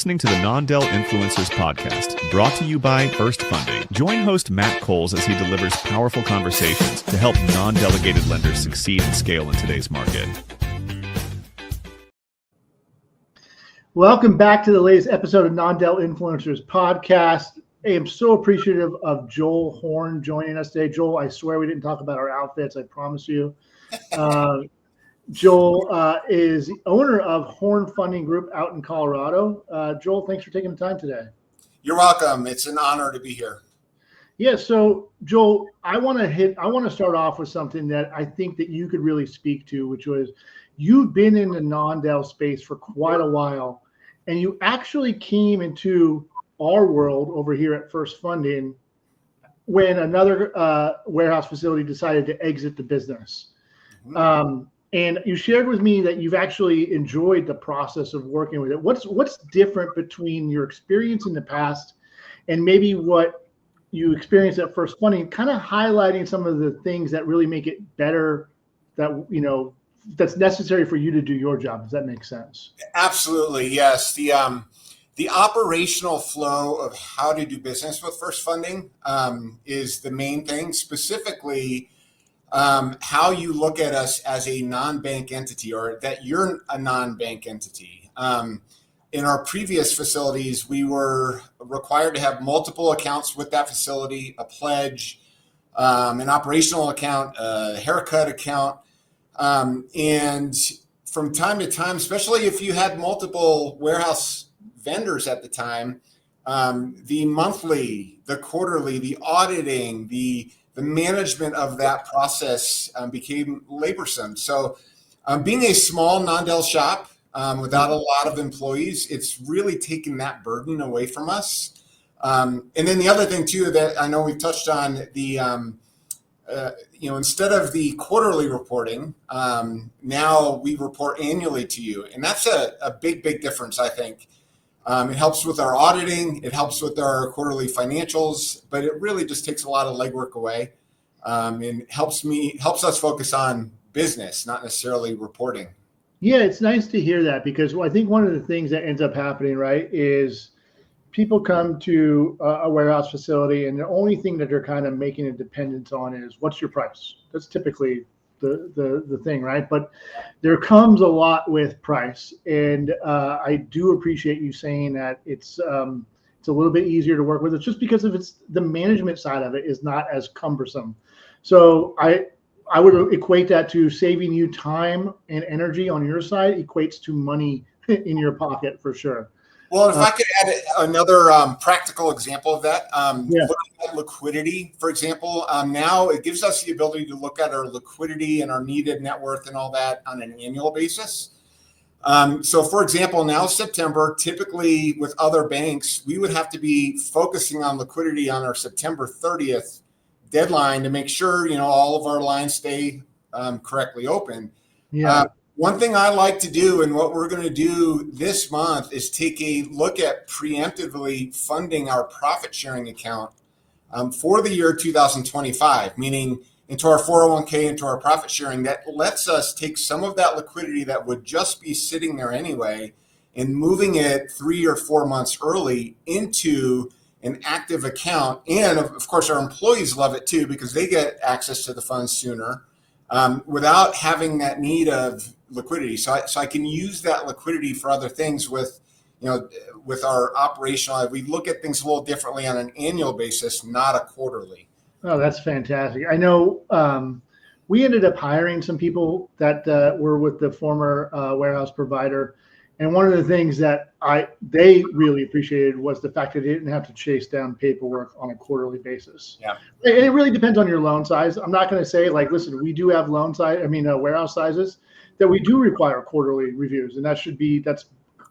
listening to the Non-Del Influencers Podcast, brought to you by First Funding. Join host Matt Coles as he delivers powerful conversations to help non-delegated lenders succeed and scale in today's market. Welcome back to the latest episode of Non-Del Influencers Podcast. I am so appreciative of Joel Horn joining us today. Joel, I swear we didn't talk about our outfits, I promise you. Joel is the owner of Horn Funding Group out in Colorado. Joel, thanks for taking the time today. You're welcome. It's an honor to be here. Yeah, so Joel, I want to start off with something that I think that you could really speak to, which was you've been in the non-Del space for quite a while, and you actually came into our world over here at First Funding when another warehouse facility decided to exit the business. Mm-hmm. And you shared with me that you've actually enjoyed the process of working with it. What's different between your experience in the past and maybe what you experienced at First Funding, kind of highlighting some of the things that really make it better, that, you know, that's necessary for you to do your job. Does that make sense? Absolutely, yes. The operational flow of how to do business with First Funding is the main thing, specifically how you look at us as a non-bank entity, or that you're a non-bank entity. In our previous facilities, we were required to have multiple accounts with that facility, a pledge, an operational account, a haircut account. And from time to time, especially if you had multiple warehouse vendors at the time, the monthly, the quarterly, the auditing, the management of that process became laborsome. So being a small non-Del shop without a lot of employees, it's really taken that burden away from us. And then the other thing too, that I know we've touched on, instead of the quarterly reporting, now we report annually to you. And that's a big difference, I think. It helps with our auditing, it helps with our quarterly financials, but it really just takes a lot of legwork away, and helps us focus on business, not necessarily reporting. Yeah, it's nice to hear that, because I think one of the things that ends up happening, right, is people come to a warehouse facility and the only thing that they're kind of making a dependence on is what's your price. That's typically the thing, right? But there comes a lot with price, and I do appreciate you saying that it's a little bit easier to work with. It's just because of the management side of it is not as cumbersome. So I would equate that to saving you time and energy on your side equates to money in your pocket for sure. Well, if I could add another practical example of that, looking at liquidity, for example, now it gives us the ability to look at our liquidity and our needed net worth and all that on an annual basis. So, for example, now September, typically with other banks, we would have to be focusing on liquidity on our September 30th deadline to make sure, all of our lines stay correctly open. Yeah. One thing I like to do, and what we're going to do this month, is take a look at preemptively funding our profit sharing account for the year 2025, meaning into our 401k, into our profit sharing. That lets us take some of that liquidity that would just be sitting there anyway and moving it 3 or 4 months early into an active account. And of course, our employees love it too, because they get access to the funds sooner without having that need of liquidity. So I can use that liquidity for other things with our operational. We look at things a little differently on an annual basis, not a quarterly. Oh, that's fantastic. I know we ended up hiring some people that were with the former warehouse provider. And one of the things that they really appreciated was the fact that they didn't have to chase down paperwork on a quarterly basis. Yeah. And it really depends on your loan size. I'm not going to say listen, we do have warehouse sizes that we do require quarterly reviews, and that's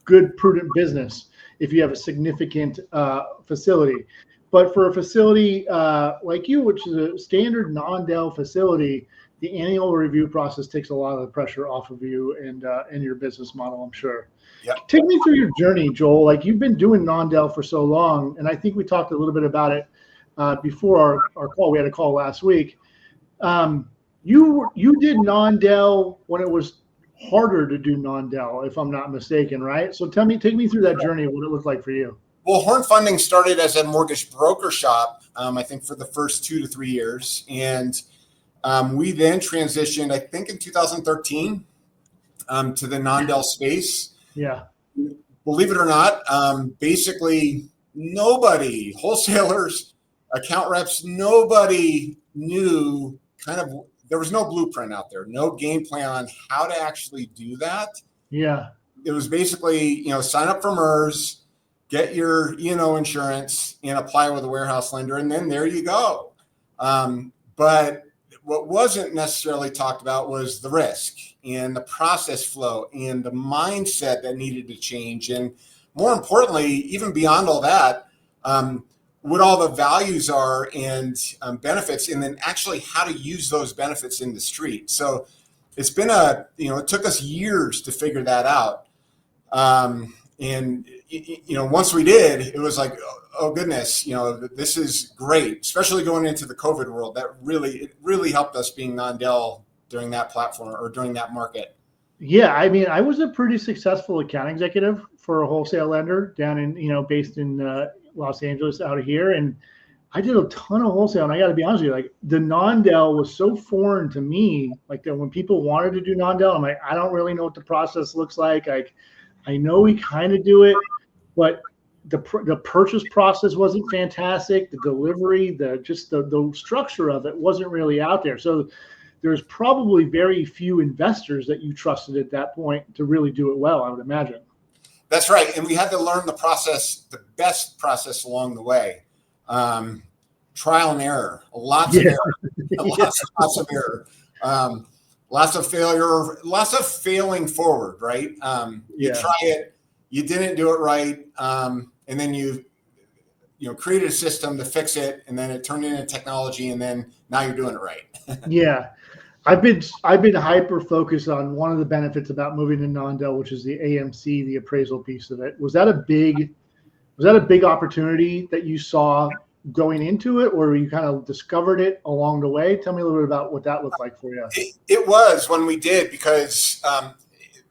good, prudent business if you have a significant facility. But for a facility like you, which is a standard non-Del facility, the annual review process takes a lot of the pressure off of you and your business model, I'm sure. Yep. Take me through your journey, Joel. You've been doing non-Del for so long, and I think we talked a little bit about it before our call. We had a call last week. You did non-Del when it was harder to do non-del, if I'm not mistaken, right? So take me through that journey of what it looked like for you. Well, Horn Funding started as a mortgage broker shop, I think for the first 2 to 3 years. And we then transitioned, I think in 2013, to the non-del space. Yeah. Believe it or not, basically nobody, wholesalers, account reps, nobody knew there was no blueprint out there, no game plan on how to actually do that. Yeah. It was basically, sign up for MERS, get your E&O insurance, and apply with a warehouse lender, and then there you go. But what wasn't necessarily talked about was the risk and the process flow and the mindset that needed to change. And more importantly, even beyond all that, what all the values are and benefits, and then actually how to use those benefits in the street. So it's been it took us years to figure that out. And once we did, it was like, oh goodness, this is great, especially going into the COVID world. It really helped us being non-del during that platform or during that market. Yeah, I mean, I was a pretty successful account executive for a wholesale lender down in, based in Los Angeles out of here. And I did a ton of wholesale. And I got to be honest with you, like the non-del was so foreign to me, like that when people wanted to do non-del, I'm like, I don't really know what the process looks like. Like, I know we kind of do it, but the purchase process wasn't fantastic. The delivery, the structure of it wasn't really out there. So there's probably very few investors that you trusted at that point to really do it well, I would imagine. That's right. And we had to learn the best process along the way. Trial and error, lots of error, lots of error, lots of failure, lots of failing forward, right? You try it, you didn't do it right. And then you created a system to fix it, and then it turned into technology, and then now you're doing it right. Yeah. I've been hyper focused on one of the benefits about moving to non-del, which is the AMC, the appraisal piece of it. Was that a big opportunity that you saw going into it, or you kind of discovered it along the way? Tell me a little bit about what that looked like for you. It was when we did, because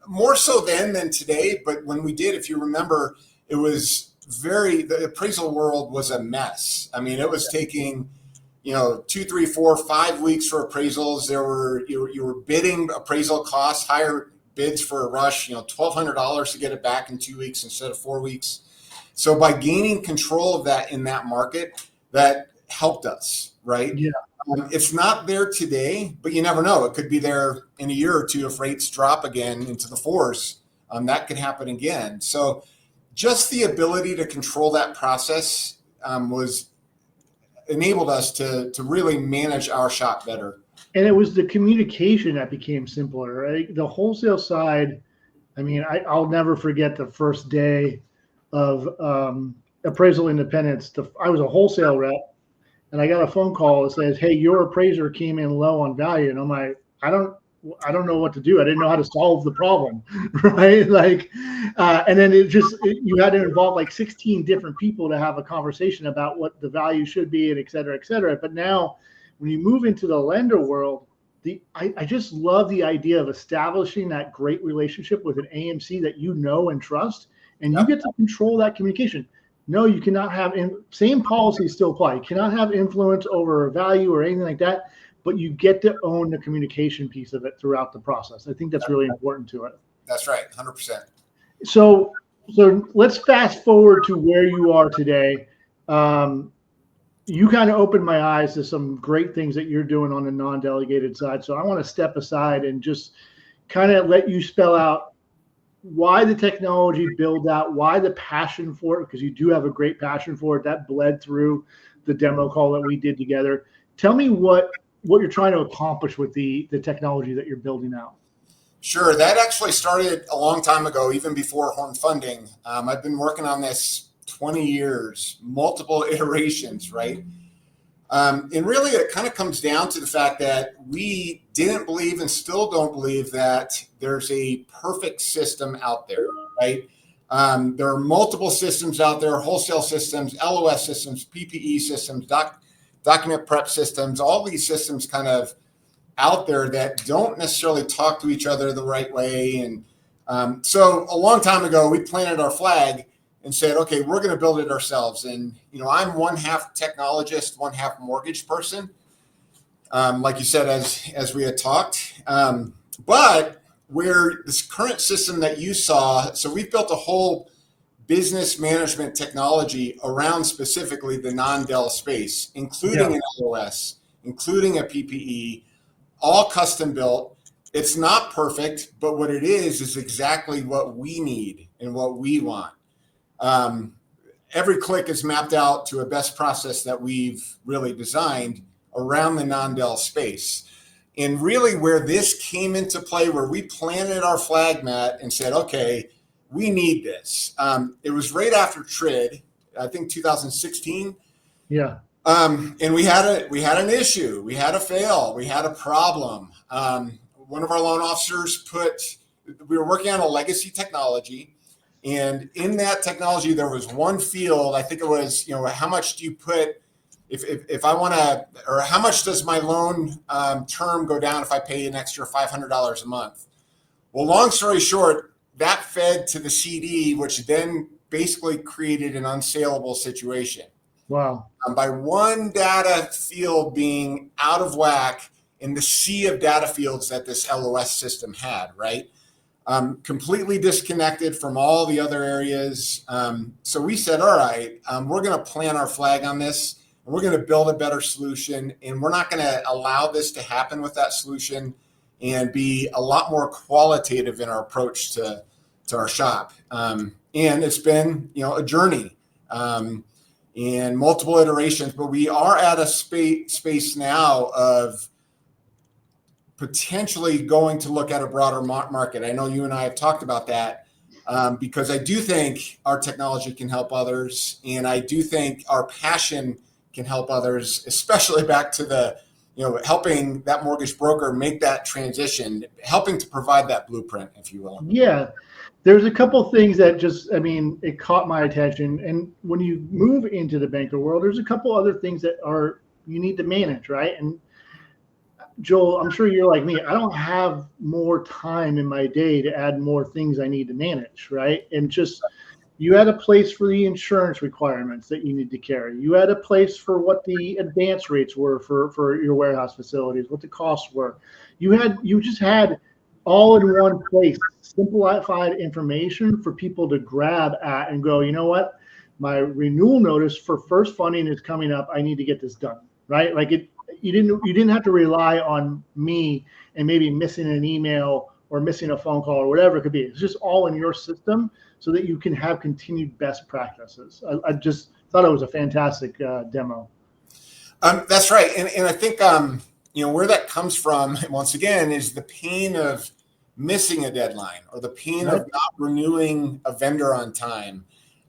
more so then than today, but when we did, if you remember, it was the appraisal world was a mess. I mean, it was taking 2, 3, 4, 5 weeks for appraisals. You were bidding appraisal costs, higher bids for a rush, $1,200 to get it back in 2 weeks instead of 4 weeks. So by gaining control of that in that market, that helped us, right? Yeah. It's not there today, but you never know. It could be there in a year or two if rates drop again into the 4s. That could happen again. So just the ability to control that process enabled us to really manage our shop better. And it was the communication that became simpler, right? The wholesale side, I mean, I'll never forget the first day of appraisal independence. I was a wholesale rep, and I got a phone call that says, "Hey, your appraiser came in low on value," and I'm like, I don't know what to do. I didn't know how to solve the problem, right? Like, and then you had to involve like 16 different people to have a conversation about what the value should be, and et cetera, et cetera. But now, when you move into the lender world, I just love the idea of establishing that great relationship with an AMC that you know and trust, and you get to control that communication. No, you cannot have same policies still apply. You cannot have influence over value or anything like that, but you get to own the communication piece of it throughout the process. I think that's really important to it. That's right, 100%. So let's fast forward to where you are today. You kind of opened my eyes to some great things that you're doing on the non-delegated side. So I want to step aside and just kind of let you spell out why the technology build out, why the passion for it, because you do have a great passion for it. That bled through the demo call that we did together. Tell me what you're trying to accomplish with the technology that you're building out. Sure. That actually started a long time ago, even before Horn Funding. I've been working on this 20 years, multiple iterations, right? And really, it kind of comes down to the fact that we didn't believe and still don't believe that there's a perfect system out there, right? There are multiple systems out there, wholesale systems, LOS systems, PPE systems, document prep systems. All these systems kind of out there that don't necessarily talk to each other the right way. And so a long time ago, we planted our flag and said, okay, we're going to build it ourselves. And, I'm one half technologist, one half mortgage person. Like you said, as we had talked, but where this current system that you saw, so we've built a whole business management technology around specifically the non-Dell space, including an LOS, including a PPE, all custom built. It's not perfect, but what it is exactly what we need and what we want. Every click is mapped out to a best process that we've really designed around the non-Dell space. And really where this came into play, where we planted our flag, Matt, and said, okay, we need this. It was right after TRID, I think 2016. Yeah. And we had an issue. We had a fail. We had a problem. One of our loan officers we were working on a legacy technology. And in that technology, there was one field, I think it was, how much do you put, if I want to, or how much does my loan term go down if I pay an extra $500 a month? Well, long story short, that fed to the CD, which then basically created an unsaleable situation. Wow. By one data field being out of whack in the sea of data fields that this LOS system had, right? Completely disconnected from all the other areas. So we said, all right, we're going to plant our flag on this. And we're going to build a better solution. And we're not going to allow this to happen with that solution, and be a lot more qualitative in our approach to our shop. And it's been, a journey and multiple iterations, but we are at a space now of potentially going to look at a broader market. I know you and I have talked about that because I do think our technology can help others. And I do think our passion can help others, especially back to the, helping that mortgage broker make that transition, helping to provide that blueprint, if you will. Yeah. There's a couple things that it caught my attention. And when you move into the banker world, there's a couple other things that you need to manage, right? And Joel, I'm sure you're like me. I don't have more time in my day to add more things I need to manage, right? And you had a place for the insurance requirements that you need to carry. You had a place for what the advance rates were for your warehouse facilities, what the costs were. You just had all in one place, simplified information for people to grab at and go, you know what? My renewal notice for first funding is coming up. I need to get this done, right? Like you didn't have to rely on me and maybe missing an email or missing a phone call or whatever it could be. It's just all in your system so that you can have continued best practices. I just thought it was a fantastic demo. That's right. And I think, where that comes from, once again, is the pain of missing a deadline or the pain of not renewing a vendor on time.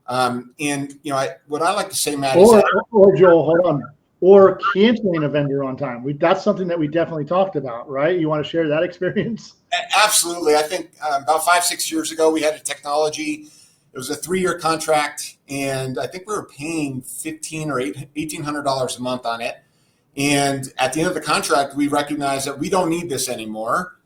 What I like to say, Matt, or Joel, hold on. Or canceling a vendor on time. That's something that we definitely talked about, right? You want to share that experience? Absolutely. I think about 5-6 years ago, we had a technology. It was a 3-year contract, and I think we were paying $1,500 or $1,800 a month on it. And at the end of the contract, we recognized that we don't need this anymore.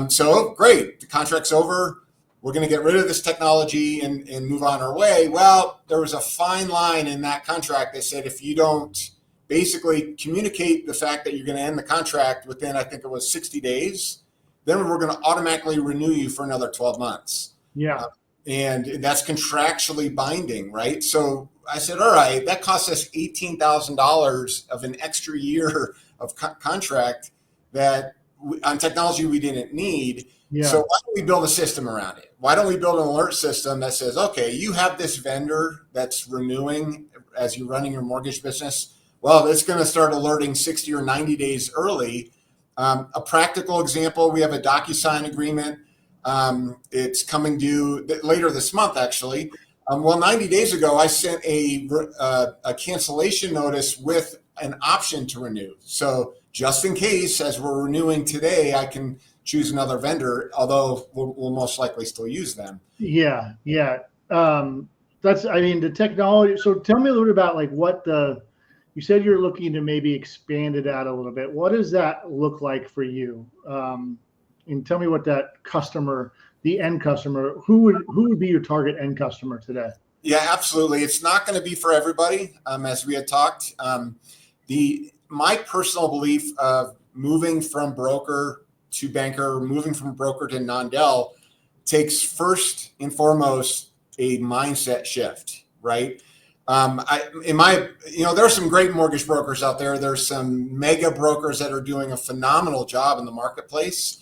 So great, the contract's over. We're going to get rid of this technology and move on our way. Well, there was a fine line in that contract that said if you don't basically communicate the fact that you're going to end the contract within, I think it was 60 days, then we're going to automatically renew you for another 12 months. Yeah. And that's contractually binding, right? So I said, all right, that cost us $18,000 of an extra year of contract that on technology we didn't need. Yeah. So why don't we build a system around it? Why don't we build an alert system that says, okay, you have this vendor that's renewing as you're running your mortgage business. Well, it's going to start alerting 60 or 90 days early. A practical example, we have a DocuSign agreement. It's coming due later this month, actually. 90 days ago, I sent a cancellation notice with an option to renew. So just in case, as we're renewing today, I can choose another vendor, although we'll most likely still use them. Yeah. The technology. So tell me a little bit about like what you said you're looking to maybe expand it out a little bit. What does that look like for you? And tell me what that customer, the end customer, who would be your target end customer today? Yeah, absolutely. It's not going to be for everybody, as we had talked. My personal belief of moving from broker to banker, moving from broker to non-del, takes first and foremost a mindset shift, right? There are some great mortgage brokers out there. There's some mega brokers that are doing a phenomenal job in the marketplace,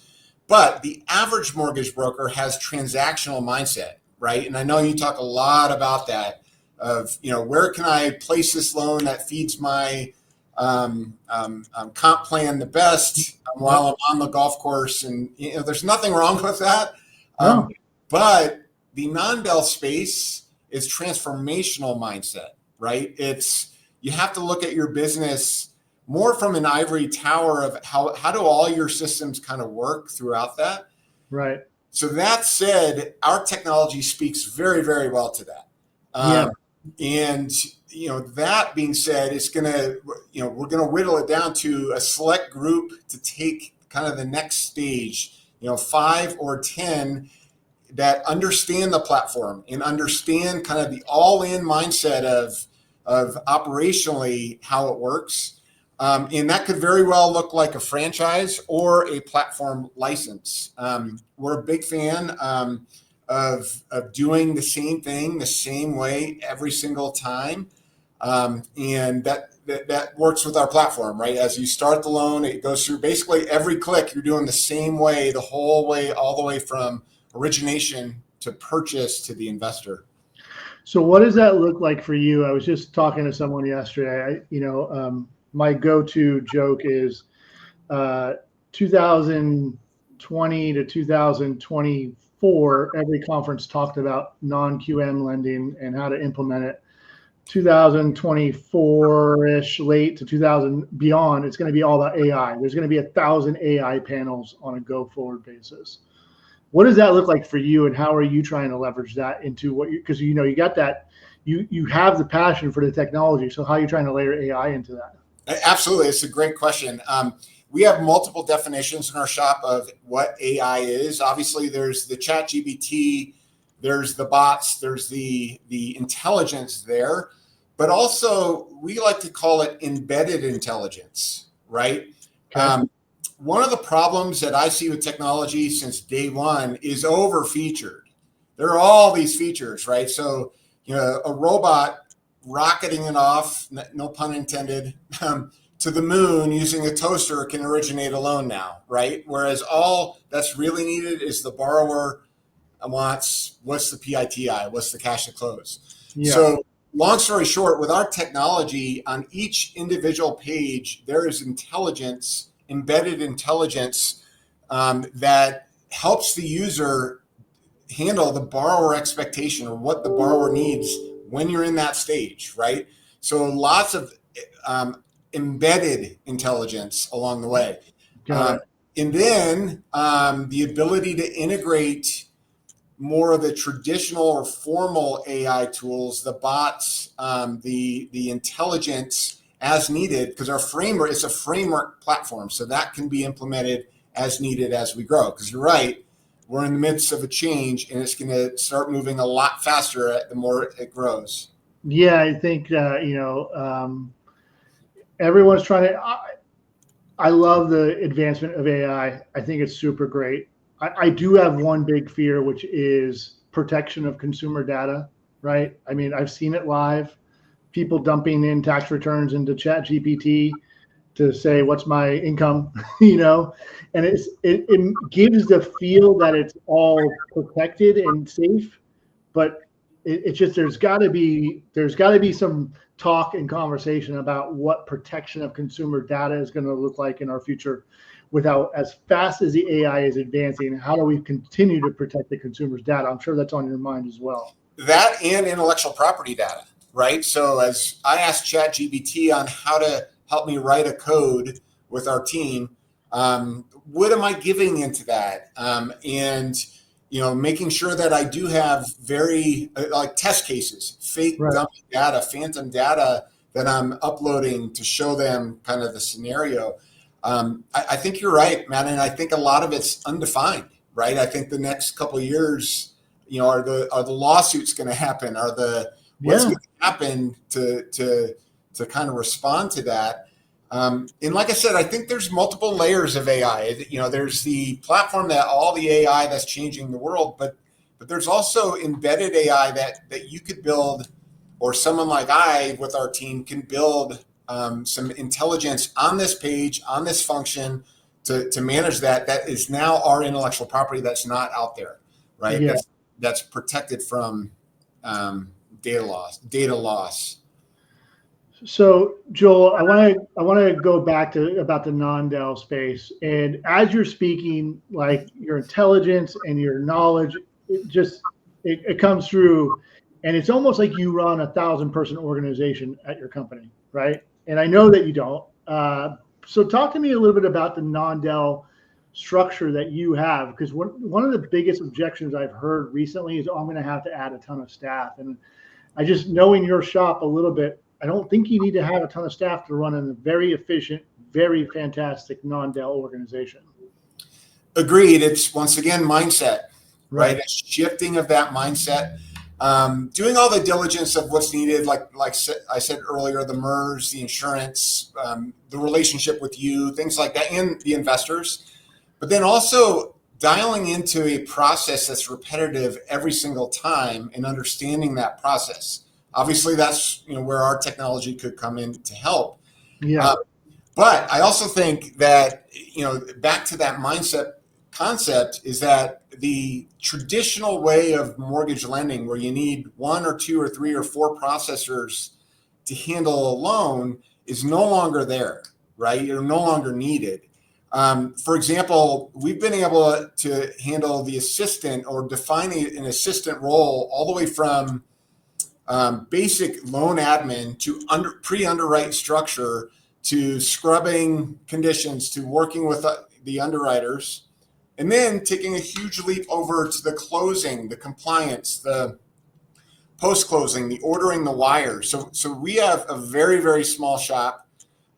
but the average mortgage broker has transactional mindset, right? And I know you talk a lot about that of, where can I place this loan that feeds my comp plan the best while I'm on the golf course. And, there's nothing wrong with that. No. But the non-del space is transformational mindset, right? You have to look at your business more from an ivory tower of how do all your systems kind of work throughout that. Right. So that said, our technology speaks very, very well to that. And, that being said, it's going to, we're going to whittle it down to a select group to take kind of the next stage, 5 or 10 that understand the platform and understand kind of the all-in mindset of operationally how it works. And that could very well look like a franchise or a platform license. We're a big fan of doing the same thing the same way every single time. And that works with our platform, right? As you start the loan, it goes through basically every click. You're doing the same way the whole way, all the way from origination to purchase to the investor. So what does that look like for you? I was just talking to someone yesterday. My go-to joke is 2020 to 2024, every conference talked about non-QM lending and how to implement it. 2024-ish, late to 2000 beyond, it's going to be all about AI. There's going to be 1,000 AI panels on a go-forward basis. What does that look like for you, and how are you trying to leverage that into what because you got that, you have the passion for the technology. So how are you trying to layer AI into that? Absolutely. It's a great question. We have multiple definitions in our shop of what AI is. Obviously, there's the ChatGPT, there's the bots, there's the intelligence there, but also we like to call it embedded intelligence, right? Okay. One of the problems that I see with technology since day one is over-featured. There are all these features, right? So, a robot rocketing it off, no pun intended, to the moon using a toaster can originate a loan now, right? Whereas all that's really needed is the borrower wants, what's the PITI, what's the cash to close? Yeah. So long story short, with our technology on each individual page, there is intelligence, embedded intelligence that helps the user handle the borrower expectation or what the borrower needs when you're in that stage, right? So lots of embedded intelligence along the way. And then the ability to integrate more of the traditional or formal AI tools, the bots, the intelligence as needed, because our framework is a framework platform. So that can be implemented as needed as we grow. Because you're right, we're in the midst of a change and it's going to start moving a lot faster the more it grows. Yeah, I think, everyone's trying to, I love the advancement of AI. I think it's super great. I do have one big fear, which is protection of consumer data, right? I mean, I've seen it live, people dumping in tax returns into ChatGPT to say, what's my income, and it gives the feel that it's all protected and safe, but it's just, there's got to be some talk and conversation about what protection of consumer data is going to look like in our future. Without, as fast as the AI is advancing, how do we continue to protect the consumer's data? I'm sure that's on your mind as well. That and intellectual property data, right? So as I asked ChatGPT on how to help me write a code with our team, what am I giving into that? And making sure that I do have very like test cases, fake dummy data, phantom data that I'm uploading to show them kind of the scenario. I think you're right, Matt, and I think a lot of it's undefined, right? I think the next couple of years, are the lawsuits going to happen? What's going to happen to kind of respond to that? And like I said, I think there's multiple layers of AI. There's the platform that all the AI that's changing the world, but there's also embedded AI that you could build, or someone like I with our team can build some intelligence on this page, on this function to manage that is now our intellectual property that's not out there, right? Yeah. That's protected from data loss. So Joel, I want to go back to about the non-Dell space. And as you're speaking, like your intelligence and your knowledge, it comes through, and it's almost like you run 1,000-person organization at your company, right? And I know that you don't. So talk to me a little bit about the non-Dell structure that you have, because one of the biggest objections I've heard recently is, I'm going to have to add a ton of staff. And I just, knowing your shop a little bit, I don't think you need to have a ton of staff to run a very efficient, very fantastic non-Dell organization. Agreed. It's, once again, mindset, right? It's shifting of that mindset. Doing all the diligence of what's needed, like I said earlier, the MERS, the insurance, the relationship with you, things like that, and the investors. But then also dialing into a process that's repetitive every single time and understanding that process. Obviously, that's where our technology could come in to help. Yeah. But I also think that back to that mindset concept is that the traditional way of mortgage lending, where you need 1 or 2 or 3 or 4 processors to handle a loan, is no longer there, right? You're no longer needed. For example, we've been able to handle the assistant or define an assistant role all the way from basic loan admin to pre-underwrite structure to scrubbing conditions to working with the underwriters, and then taking a huge leap over to the closing, the compliance, the post-closing, the ordering the wires. So we have a very, very small shop.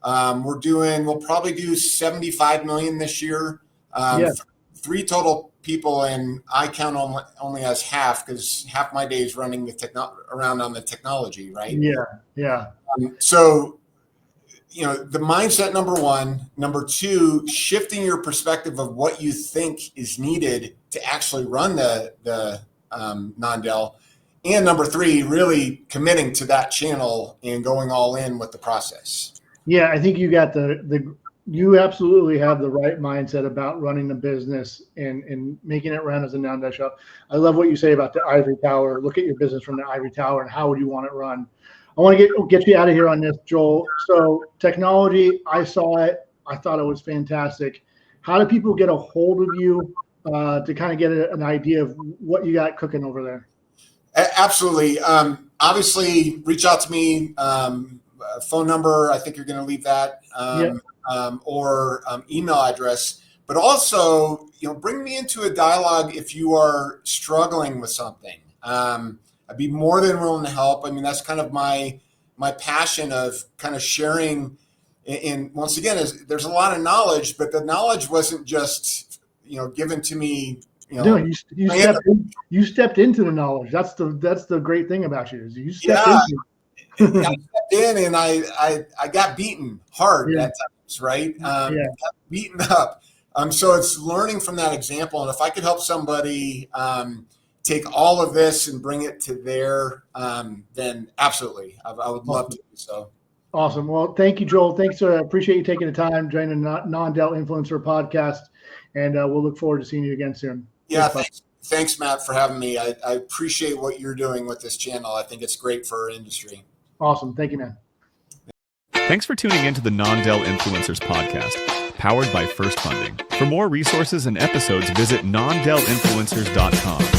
We'll probably do 75 million this year. 3 total people, and I count only as half, because half my day is running around on the technology, right? Yeah. So, the mindset, number 1. Number 2, shifting your perspective of what you think is needed to actually run the non-Dell. And number 3, really committing to that channel and going all in with the process. Yeah, I think you got you absolutely have the right mindset about running the business and making it run as a non-Dell shop. I love what you say about the Ivory Tower. Look at your business from the Ivory Tower and how would you want it run. I want to get you out of here on this, Joel. So technology, I saw it. I thought it was fantastic. How do people get a hold of you to kind of get an idea of what you got cooking over there? Absolutely. Obviously, reach out to me. Phone number, I think you're going to leave that, or email address. But also, bring me into a dialogue if you are struggling with something. I'd be more than willing to help. I mean, that's kind of my passion of kind of sharing. And once again, there's a lot of knowledge, but the knowledge wasn't just given to me. You stepped into the knowledge. That's the great thing about you, is you stepped into. I stepped in and I got beaten hard at times, right? Got beaten up. So it's learning from that example. And if I could help somebody take all of this and bring it to there, then absolutely, I would love to do so. Awesome. Well, thank you, Joel. Thanks. Appreciate you taking the time, joining the Non-Dell Influencer podcast, and we'll look forward to seeing you again soon. Yeah, thanks, Matt, for having me. I appreciate what you're doing with this channel. I think it's great for our industry. Awesome. Thank you, man. Thanks for tuning into the Non-Dell Influencers podcast, powered by First Funding. For more resources and episodes, visit nondellinfluencers.com.